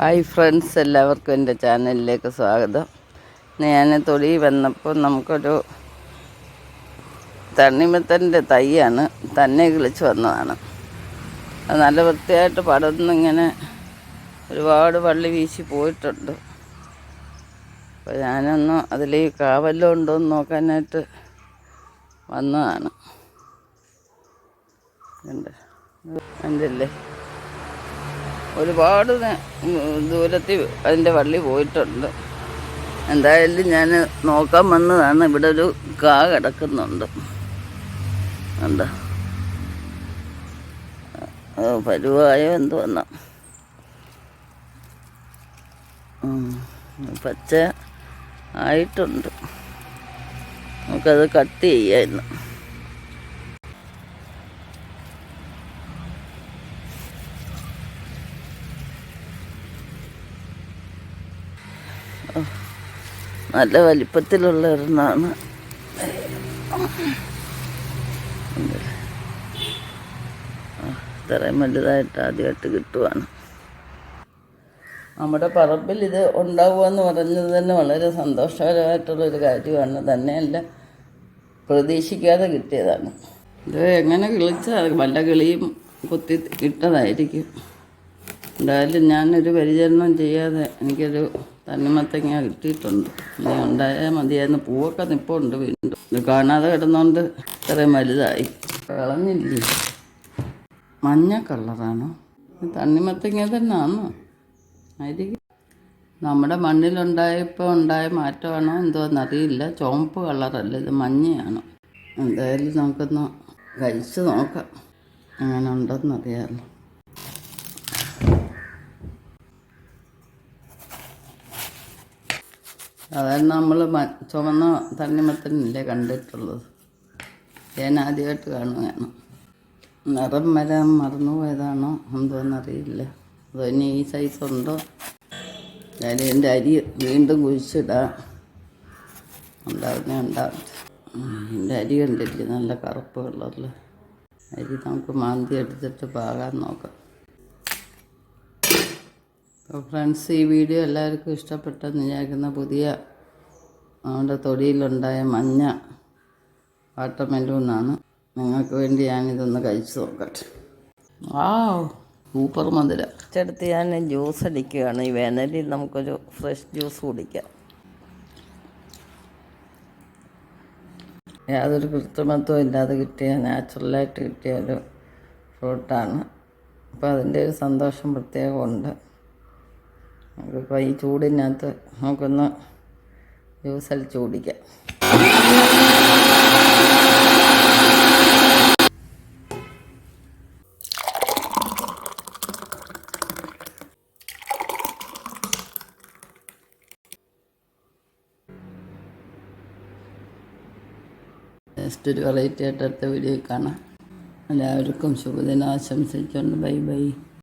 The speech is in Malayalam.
ഹായ് ഫ്രണ്ട്സ്, എല്ലാവർക്കും എൻ്റെ ചാനലിലേക്ക് സ്വാഗതം. ഞാൻ തൊടി വന്നപ്പോൾ നമുക്കൊരു തണ്ണിമത്തൻ്റെ തൈയാണ്, തന്നെ കിളിച്ച് വന്നതാണ്. അത് നല്ല വൃത്തിയായിട്ട് പടർന്നിങ്ങനെ ഒരുപാട് വള്ളി വീശി പോയിട്ടുണ്ട്. അപ്പോൾ ഞാനൊന്ന് അതിൽ കാവല്ലോ ഉണ്ടോയെന്ന് നോക്കാനായിട്ട് വന്നതാണ്. കണ്ടില്ലേ, ഒരുപാട് ദൂരത്തിൽ അതിൻ്റെ വള്ളി പോയിട്ടുണ്ട്. എന്തായാലും ഞാൻ നോക്കാൻ വന്നതാണ്. ഇവിടെ ഒരു കാ കിടക്കുന്നുണ്ട്, എന്താ പരുവായോ എന്തോന്ന പച്ച ആയിട്ടുണ്ട്. നമുക്കത് കട്ട് ചെയ്യാമായിരുന്നു. നല്ല വലിപ്പത്തിലുള്ള ഒരെണ്ണമാണ്. ഇത്രയും വലുതായിട്ട് ആദ്യമായിട്ട് കിട്ടുവാണ്. നമ്മുടെ പറമ്പിൽ ഇത് ഉണ്ടാവുകയെന്ന് പറഞ്ഞത് തന്നെ വളരെ സന്തോഷകരമായിട്ടുള്ളൊരു കാര്യമാണ്. തന്നെയല്ല, പ്രതീക്ഷിക്കാതെ കിട്ടിയതാണ്. ഇത് എങ്ങനെ കിളിച്ചാൽ വല്ല കിളിയും കുത്തി ഇട്ടതായിരിക്കും. എന്തായാലും ഞാനൊരു പരിചരണം ചെയ്യാതെ എനിക്കൊരു തണ്ണിമത്തങ്ങ കിട്ടിയിട്ടുണ്ട്. ഇനി ഉണ്ടായാൽ മതിയായിരുന്നു. പൂവൊക്കെ നിൽപ്പുണ്ട് വീണ്ടും. ഇത് കാണാതെ കിടന്നുകൊണ്ട് ഇത്രയും വലുതായി. കളഞ്ഞില്ലേ? മഞ്ഞ കളറാണോ? തണ്ണിമത്തങ്ങ തന്നെയാണോ? ആയിരിക്കും. നമ്മുടെ മണ്ണിലുണ്ടായപ്പോൾ ഉണ്ടായ മാറ്റമാണോ എന്തോന്നറിയില്ല. ചുവപ്പ് കളറല്ല, ഇത് മഞ്ഞയാണ്. എന്തായാലും നമുക്കൊന്ന് കഴിച്ച് നോക്കാം, അങ്ങനെ ഉണ്ടെന്നറിയാമല്ലോ. അതാണ് നമ്മൾ ചുവന്ന തണ്ണിമത്തനല്ലേ കണ്ടിട്ടുള്ളത്. ഞാൻ ആദ്യമായിട്ട് കാണുകയാണ്. നിറം വരാൻ മറന്നുപോയതാണോ എന്തോന്നറിയില്ല. അതോ ഇനി ഈ സൈസ് ഉണ്ടോ? ഞാൻ എൻ്റെ അരി വീണ്ടും കുഴിച്ചിടാം. ഉണ്ടാവും. എൻ്റെ അരി കണ്ടില്ലേ, നല്ല കറുപ്പ് കളറിൽ അരി. നമുക്ക് മാന്തി എടുത്തിട്ട് പാകാൻ നോക്കാം. അപ്പോൾ ഫ്രണ്ട്സ്, ഈ വീഡിയോ എല്ലാവർക്കും ഇഷ്ടപ്പെട്ടെന്ന് വിചാരിക്കുന്ന പുതിയ നമ്മുടെ തൊടിയിലുണ്ടായ മഞ്ഞ വാട്ടർമെലൂണാണ്. നിങ്ങൾക്ക് വേണ്ടി ഞാനിതൊന്ന് കഴിച്ച് നോക്കട്ടെ. സൂപ്പർ മധുര. ചെടുത്ത് ഞാൻ ജ്യൂസ് അടിക്കുകയാണ്. ഈ വേനലിൽ നമുക്കൊരു ഫ്രഷ് ജ്യൂസ് കുടിക്കാം. യാതൊരു കൃത്രിമത്വവും ഇല്ലാതെ കിട്ടിയ, നാച്ചുറലായിട്ട് കിട്ടിയ ഒരു ഫ്രൂട്ടാണ്. അപ്പോൾ അതിൻ്റെ ഒരു സന്തോഷം പ്രത്യേകമുണ്ട്. നമുക്കിപ്പോൾ ഈ ചൂടിനകത്ത് നമുക്കൊന്ന് ജ്യൂസ് അടിച്ച് കുടിക്കാം. നെക്സ്റ്റ് ഒരു വെറൈറ്റി ആയിട്ട് അടുത്ത വീഡിയോയിൽ കാണാം. എല്ലാവർക്കും ശുഭദിനം ആശംസിച്ചുകൊണ്ട് ബൈ ബൈ.